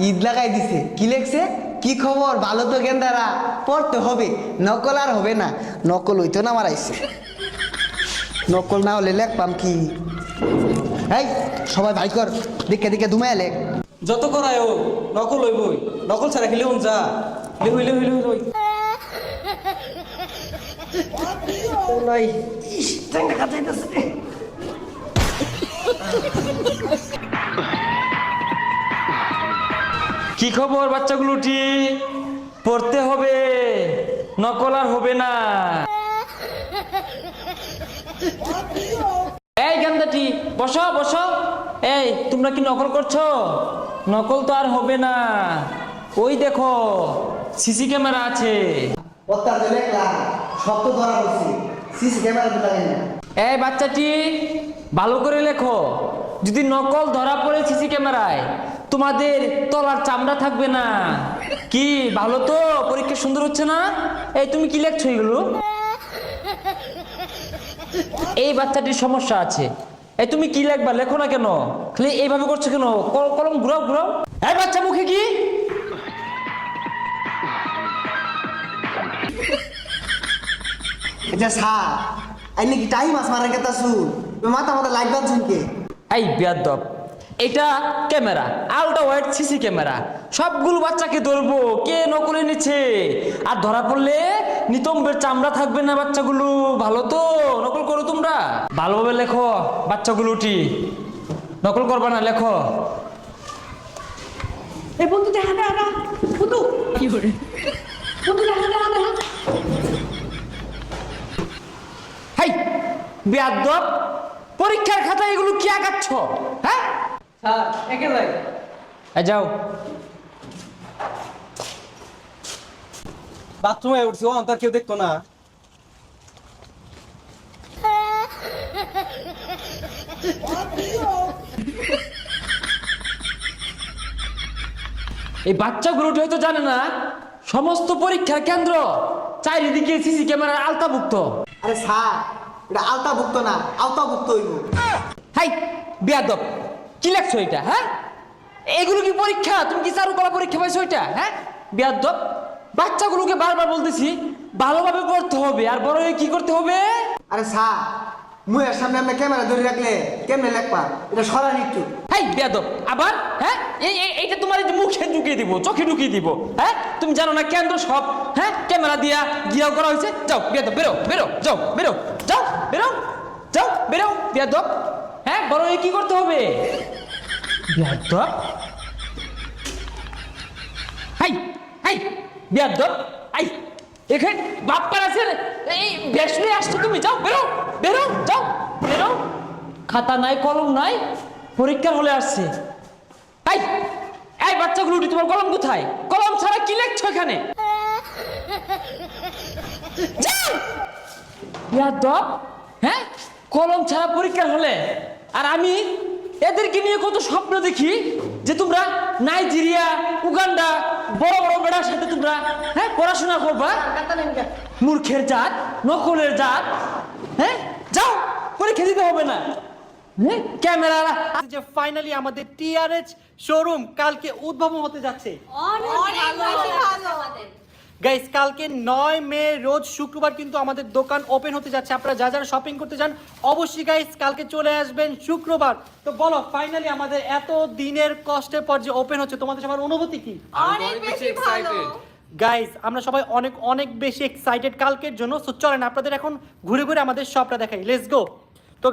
ঈদ লাগাই দিছে, কি লেখছে? কি খবর? ভালো তো গেন্দারা? পড়তে হবে, নকল আর হবে না। নকল হইতো না মারাইছে, নকল না হলে লেখপাম কি? এই সবাই ভাই কর, দেখে দেখে ধুমায় লেখ। যত করায় ও নকল হইবই, নকল ছাড়া খেলে যা হইলে হইলে হইলে কি খবর বাচ্চাগুলোটি? পড়তে হবে, নকল আর হবে না। এই গান্দাটি বসো বসো। এই তোমরা কি নকল করছো? নকল তো আর হবে না। ওই দেখো সিসি ক্যামেরা আছে। সব তো ধরা পড়ছে, সিসি ক্যামেরা তো লাগে না। এই বাচ্চাটি ভালো করে লেখো, যদি নকল ধরা পড়ে সিসি ক্যামেরায় তোমাদের তলার চামড়া থাকবে না। কি ভালো তো? পরীক্ষা সুন্দর হচ্ছে না? এই তুমি কি লেখছো এগুলো? এই বাচ্চাটির সমস্যা আছে। এই তুমি কি লেখবা? লেখো না কেন? খালি এইভাবে করছো কেন? কলম ঘুরাও ঘুরাও। এই বাচ্চা মুখে কি? এটা স্যার আই নাকি টাইম মাছ মারা গেতা শুন, মাথা মাথা লাইট বাঁধছুন কে? এই বেয়াদব, এটা camera, ultra wide CC camera. সবগুলো বাচ্চাকে ধরবো কে নকলে নিচ্ছে, আর ধরা পড়লে নিতম্বের চামড়া থাকবে না বাচ্চাগুলো। ভালো তো? নকল করো তোমরা, ভালোভাবে লেখো বাচ্চাগুলোটি, নকল করবা না, লেখো। এই বন্ধু দেখা দেখা বন্ধু কি করে বন্ধু দেখা দেখা দেখা। হাই বেয়াদব, পরীক্ষার খাতায় এগুলো কি আঁকাচ্ছ? হ্যাঁ স্যার একে যাই। যাও। বাথরুমে উঠছি, ও তার কেউ দেখতো না। এই বাচ্চাগুলোটি হয়তো জানে না সমস্ত পরীক্ষার কেন্দ্র চারিদিকে সিসি ক্যামেরার আওতাভুক্ত। আরে স্যার এটা আওতাভুক্ত না, আওতাভুক্ত হইব। হাই বেয়াদব, কি লেখছো এটা? হ্যাঁ এগুলো কি পরীক্ষা? তুমি কি চারুকলা পরীক্ষা পাইছো এটা? হ্যাঁ বেয়াদব, বাচ্চাগুলোকে বারবার বলতেছি ভালোভাবে পড়তে হবে, আর বড় হয়ে কি করতে হবে? আরে স্যার মুয়ের সামনে আমরা ক্যামেরা ধরে রাখলে কেমনে লেখবা? এটা সরান একটু। হাই বেয়াদব, আবার হ্যাঁ এইটা তোমার মুখে ঢুকিয়ে দিব, চোখে ঢুকিয়ে দিব। হ্যাঁ তুমি জানো না কেন্দ্র সব হ্যাঁ ক্যামেরা দিয়া ঘিরাও করা হয়েছে? যাও বেয়াদব, বেরো বেরো, যাও বেরো, যাও বেরো, যাও বেরো বেয়াদব। হ্যাঁ বড় হয়ে কি করতে হবে? বেয়াদব, হাই হাই বেয়াদব, আই এখানে বাপ্পার আছে, এই বেশ নিয়ে আসছো তুমি, যাও বেরো বেরো, যাও বেরো। খাতা নাই, কলম নাই, পরীক্ষার হলে আসছে। এই এই বাচ্চাগুলো উঠি, তোমার কলম কোথায়? কলম ছাড়া কি লিখছো এখানে? যাও বেয়াদব, হ্যাঁ কলম ছাড়া পরীক্ষার হলে। আর আমি এদেরকে নিয়ে কত স্বপ্ন দেখি যে তোমরা নাইজেরিয়া, উগান্ডা, বড় বড় বেড়ার সাথে তোমরা হ্যাঁ পড়াশোনা করবা। মূর্খের জাত, নকলের জাত। হ্যাঁ যাও, পরীক্ষা দিতে হবে না। ক্যামেরা যে ফাইনালি আমাদের টিআরএচ শোরুম কালকে উদ্বোধন হতে যাচ্ছে। গাইস কালকে 9 মে রোজ শুক্রবার কিন্তু আমাদের দোকান ওপেন হতে যাচ্ছে। আপনারা যা যারা শপিং করতে চান অবশ্যই গাইস কালকে চলে আসবেন শুক্রবার। তো বলো ফাইনালি আমাদের এত দিনের কষ্টের পর যে ওপেন হচ্ছে, তোমাদের সবার অনুভূতি কি? অনেক বেশি এক্সাইটেড গাইস আমরা সবাই অনেক অনেক বেশি এক্সাইটেড কালকের জন্য। সো চলেন আপনাদের এখন ঘুরে ঘুরে আমাদের শপটা দেখাই, লেটস গো। তো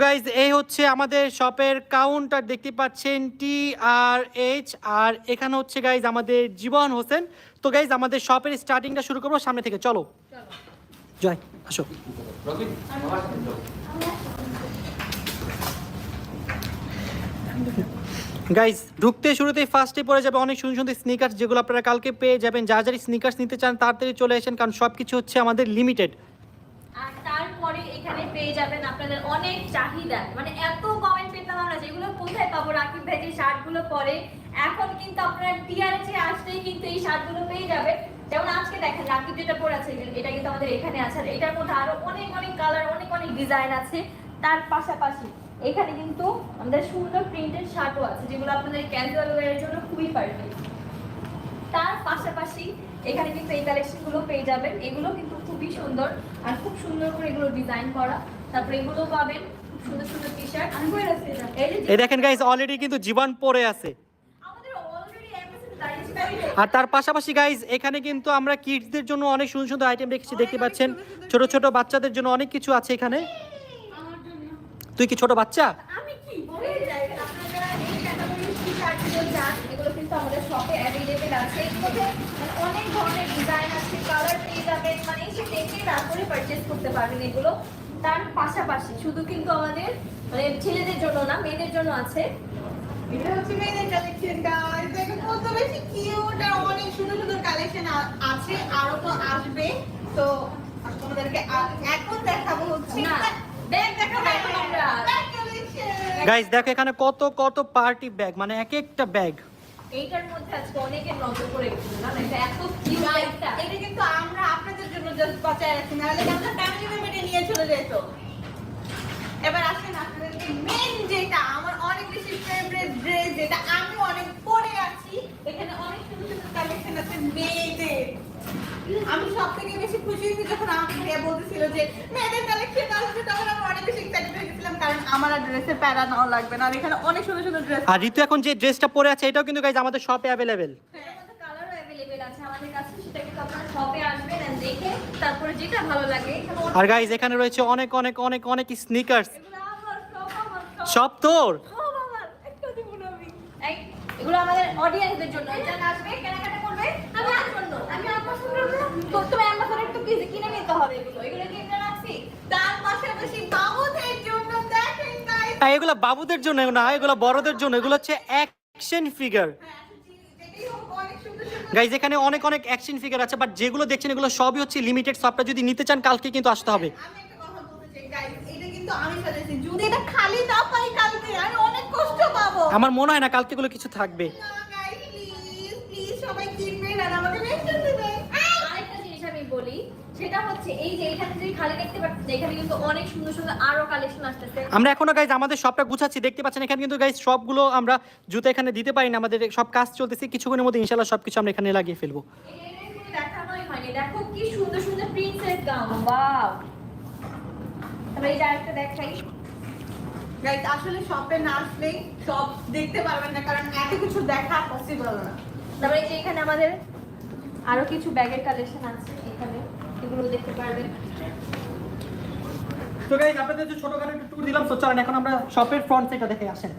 গাইজ এই হচ্ছে আমাদের শপের কাউন্টার, দেখতে পাচ্ছেন TRH, আর এখানে হচ্ছে গাইজ আমাদের জীবন হোসেন। তো গাইজ আমাদের শপের স্টার্টিংটা শুরু করবো সামনে থেকে, চলো জয় আসো। গাইজ ঢুকতে শুরুতেই ফার্স্টে পড়ে যাবে অনেক সুন্দর সুন্দর স্নিকার্স, যেগুলো আপনারা কালকে পেয়ে যাবেন। যা যারা স্নিকার্স নিতে চান তাড়াতাড়ি চলে আসেন, কারণ সব কিছু হচ্ছে আমাদের লিমিটেড। আর তারপরে এখানে পেয়ে যাবেন আপনাদের অনেক চাহিদা, মানে এত কমেন্ট পেতাম আমরা যেগুলো কোথায় পাবো রাকিব ভাই যে শার্টগুলো পরে। এখন কিন্তু আপনারা টিআরএচ এ আসলেই কিন্তু এই শার্টগুলো পেয়ে যাবেন। যেমন আজকে দেখেন রাকিব যেটা পরে আছে, এটা কিন্তু আমাদের এখানে আছে। এটার মধ্যে আরো অনেক অনেক কালার, অনেক অনেক ডিজাইন আছে। তার পাশাপাশি এখানে কিন্তু আমাদের সুন্দর প্রিন্টেড শার্টও আছে, যেগুলো আপনাদের ক্যাজুয়াল ওয়্যারের জন্য খুবই পারফেক্ট। তার পাশাপাশি এখানে কিন্তু এই কালেকশনগুলো পেয়ে যাবেন, এগুলো কিন্তু খুবই সুন্দর আর খুব সুন্দর করে এগুলো ডিজাইন করা। তারপরে এগুলো পাবেন খুব সুন্দর সুন্দর টি শার্ট। এই দেখেন গাইস অলরেডি কিন্তু জীবন পরে আছে। আমাদের অলরেডি এমএসএ দাঁড়িয়ে আর তার পাশাপাশি গাইজ এখানে কিন্তু আমরা কিডসদের জন্য অনেক সুন্দর সুন্দর আইটেম রেখেছি, দেখতে পাচ্ছেন। ছোট ছোট বাচ্চাদের জন্য অনেক কিছু আছে এখানে। তুই কি ছোট বাচ্চা? আমি কি বলে যাই, আপনারা এই ক্যাটাগরির টি-শার্টগুলো চান, এগুলো কিন্তু আমাদের শপে অ্যাভেলেবেল আছে। এর মধ্যে মানে অনেক ধরনের ডিজাইন আছে, কালার পেয়ে যাবেন, মানে এসে দেখে তারপরে পারচেজ করতে পারবেন এগুলো। তার পাশাপাশি শুধু কিন্তু আমাদের মানে ছেলেদের জন্য না, মেয়েদের জন্য আছে। এটা হচ্ছে মেয়েদের কালেকশন গাইস, দেখো কত বেশি কিউট আর অনেক সুন্দর সুন্দর কালেকশন আছে, আরো তো আসবে। তো তোমাদেরকে এখন দেখাবো হচ্ছে না, ব্যাগ দেখাবো এখন আমরা। Bag collection. গাইজ দেখো এখানে কত কত পার্টি ব্যাগ, মানে এক একটা ব্যাগ। এইটার মধ্যে আজকে অনেকের নজর পড়ে গেছিল না, এটা এত কিউট একটা। এটা কিন্তু আমরা আপনাদের জন্য জাস্ট বাঁচায় রাখছি, নাহলে আমরা ফ্যামিলি মেম্বারে নিয়ে চলে যেত। এবার আসেন আপনাদেরকে মেন যেটা আমার অনেক বেশি ফেভারিট ড্রেস, যেটা আমি অনেক পরে আছি। এখানে অনেক সুন্দর সুন্দর কালেকশন আছে মেয়েদের। আমি সব থেকে বেশি খুশি হয়েছি যখন আমাকে ভাইয়া বলতেছিল যে মেয়েদের কালেকশন আসবে, তখন আমি অনেক বেশি এক্সাইটেড হয়ে গেছিলাম, কারণ আমার আর ড্রেসের প্যারা নেওয়া লাগবে না। আর এখানে অনেক সুন্দর সুন্দর ড্রেস। আর ঋতু এখন যে ড্রেসটা পরে আছে এটাও কিন্তু গাইজ আমাদের শপে অ্যাভেলেবেল। এর মধ্যে কালারও অ্যাভেলেবেল আছে আমাদের কাছে, সেটা কিন্তু আপনারা শপে আসবেন আর দেখে তারপরে যেটা ভালো লাগে। এখানে আর গাইজ এখানে রয়েছে অনেক অনেক অনেক অনেক স্নিকার্স। এগুলো আমার সব আমার সব তোর? সব আমার, একটা দিব না আমি। এই এগুলো আমাদের অডিয়েন্সদের জন্য, এটা আসবে কেনাকাটা করবে আমার জন্য। আমি আমার জন্য তো তুমি অ্যামাজনে একটু কিনে নিতে হবে এগুলো, এগুলো কিনে রাখছি। তার পাশাপাশি বাবুদের জন্য দেখেন গাইস, হ্যাঁ, এগুলো বাবুদের জন্য না, এগুলো বড়দের জন্য। এগুলো হচ্ছে অ্যাকশন ফিগার। যেটাই হোক অনেক সুন্দর সুন্দর। গাইজ এখানে অনেক অনেক অ্যাকশন ফিগার আছে, বাট যেগুলো দেখছেন এগুলো সবই হচ্ছে লিমিটেড। সবটা যদি নিতে চান কালকে কিন্তু আসতে হবে। আমি একটা কথা বলতে চাই গাইস, এটা কিন্তু আমি সাজেছি, যদি এটা খালি না পাই কালকে আমি অনেক কষ্ট পাবো। আমার মনে হয় না কালকে এগুলো কিছু থাকবে। না গাইস, প্লিজ প্লিজ সবাই কিনবেন আর আমাকে মেনশন দিবেন। আরেকটা জিনিস আমি বলি, সেটা হচ্ছে এই যে এখানে যদি খালি দেখতে পাচ্ছেন, এখানে কিন্তু অনেক সুন্দর সুন্দর আরো কালেকশন আসতেছে। আমরা এখনো গাইজ আমাদের সবটা গুছাচ্ছি, দেখতে পাচ্ছেন। এখানে কিন্তু গাইজ সবগুলো আমরা জুতো এখানে দিতে পারি না, আমাদের সব কাজ চলতেছে। কিছুক্ষণের মধ্যে ইনশাল্লাহ সবকিছু আমরা এখানে লাগিয়ে ফেলবো। এগুলো দেখানোই হয়নি, দেখো কি সুন্দর সুন্দর প্রিন্সেস গাউন, ওয়াও। তারপরে এই যে আরেকটা দেখাই, গাইস আসলে শপে না আসলেই সব দেখতে পারবেন না, কারণ এত কিছু দেখা পসিবল না। তারপরে এই যে এখানে আমাদের আরো কিছু ব্যাগের কালেকশন আছে, এখানে এগুলো দেখতে পারবেন। তো গাইজ আপনাদের যে ছোটখাটো একটু ট্যুর দিলাম, তো চলেন এখন আমরা শপের ফ্রন্ট সাইডটা দেখে আসেন।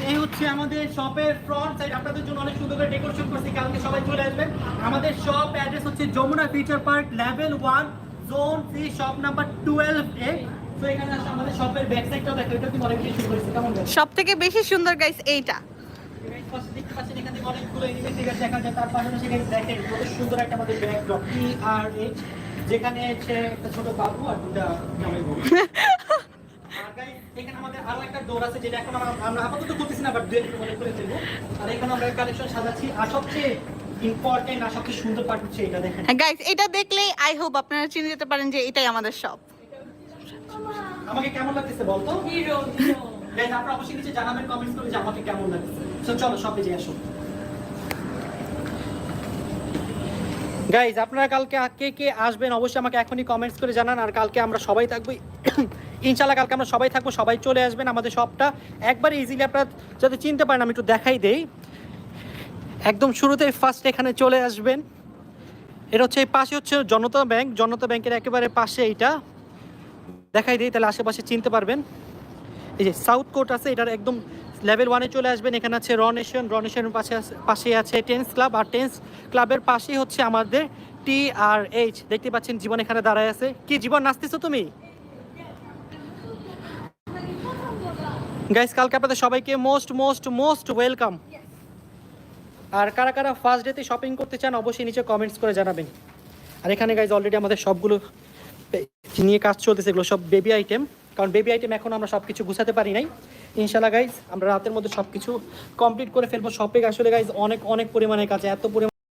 এই হচ্ছে আমাদের শপের ফ্রন্ট সাইড। আপনাদের জন্য অনেক সুন্দর করে ডেকোরেশন করছি, কালকে সবাই চলে আসবেন। আমাদের শপ অ্যাড্রেস হচ্ছে Jamuna Future Park level 1 zone 3 shop number 12A। তো এখানে আসলে আমাদের শপের ব্যাক সাইডটাও দেখো, এটা কিন্তু অনেক কিছু করেছে। কেমন লাগে? সব থেকে বেশি সুন্দর গাইস এইটা। দেখতে পাচ্ছেন এখানে অনেকগুলো এলিমেন্ট দেখা যায়। তার পাশাপাশি দেখেন কত সুন্দর একটা আমাদের ব্যাকড্রপ PRH, যেখানে হচ্ছে একটা ছোট বাবু আর দুটা জামাই বউ। আর গাইস এখানে আমাদের আরো একটা ডোর আছে, যেটা এখন আমরা আপাতত করতেছি না, বাট দুই একটু মনে করে দেবো। আর এখানে আমরা কালেকশন সাজাচ্ছি। আর সবচেয়ে ইম্পর্টেন্ট আর সবচেয়ে সুন্দর পার্ট হচ্ছে এটা দেখেন। গাইস এটা দেখলেই আই হোপ আপনারা চিনে যেতে পারেন যে এটাই আমাদের শপ। আমাকে কেমন লাগতেছে বলতো? হিরো গাইস আপনারা অবশ্যই নিচে জানাবেন কমেন্টস করে যে আমাকে কেমন লাগতেছে। সো চলো শপে যাই আসো। গাইজ আপনারা কালকে কে কে আসবেন অবশ্যই আমাকে এখনই কমেন্টস করে জানান। আর কালকে আমরা সবাই থাকবো ইনশাল্লাহ, কালকে আমরা সবাই থাকবো, সবাই চলে আসবেন। আমাদের শপটা একবারে ইজিলি আপনারা যাতে চিনতে পারেন, আমি একটু দেখাই দেই। একদম শুরুতে ফার্স্ট এখানে চলে আসবেন, এটা হচ্ছে এই পাশে হচ্ছে জনতা ব্যাংক, জনতা ব্যাংকের একেবারে পাশে এইটা দেখাই দিই, তাহলে আশেপাশে চিনতে পারবেন। এই যে সাউথ কোর্ট আছে, এটার একদম লেভেল 1-এ চলে আসবেন। এখানে আছে রনেশন, রনেশনের পাশে আছে টেন্স ক্লাব, আর টেন্স ক্লাবের পাশেই হচ্ছে আমাদের TRH। দেখতে পাচ্ছেন জীবন এখানে দাঁড়ায় আছে। কি জীবন, নাচতেছো তুমি? গাইস কালকে আপনাদের সবাইকে মোস্ট মোস্ট মোস্ট ওয়েলকাম। আর কারা কারা ফার্স্ট ডেতে শপিং করতে চান অবশ্যই নিচে কমেন্টস করে জানাবেন। আর এখানে গাইস অলরেডি আমাদের সবগুলো নিয়ে কাজ চলতেছে, এগুলো সব বেবি আইটেম, কারণ বেবি আইটেম এখন আমরা সব কিছু গুছাতে পারি নাই। ইনশাল্লাহ গাইজ আমরা রাতের মধ্যে সব কিছু কমপ্লিট করে ফেলবো। শপে আসলে গাইজ অনেক অনেক পরিমাণে কাজ, এত পরিমাণ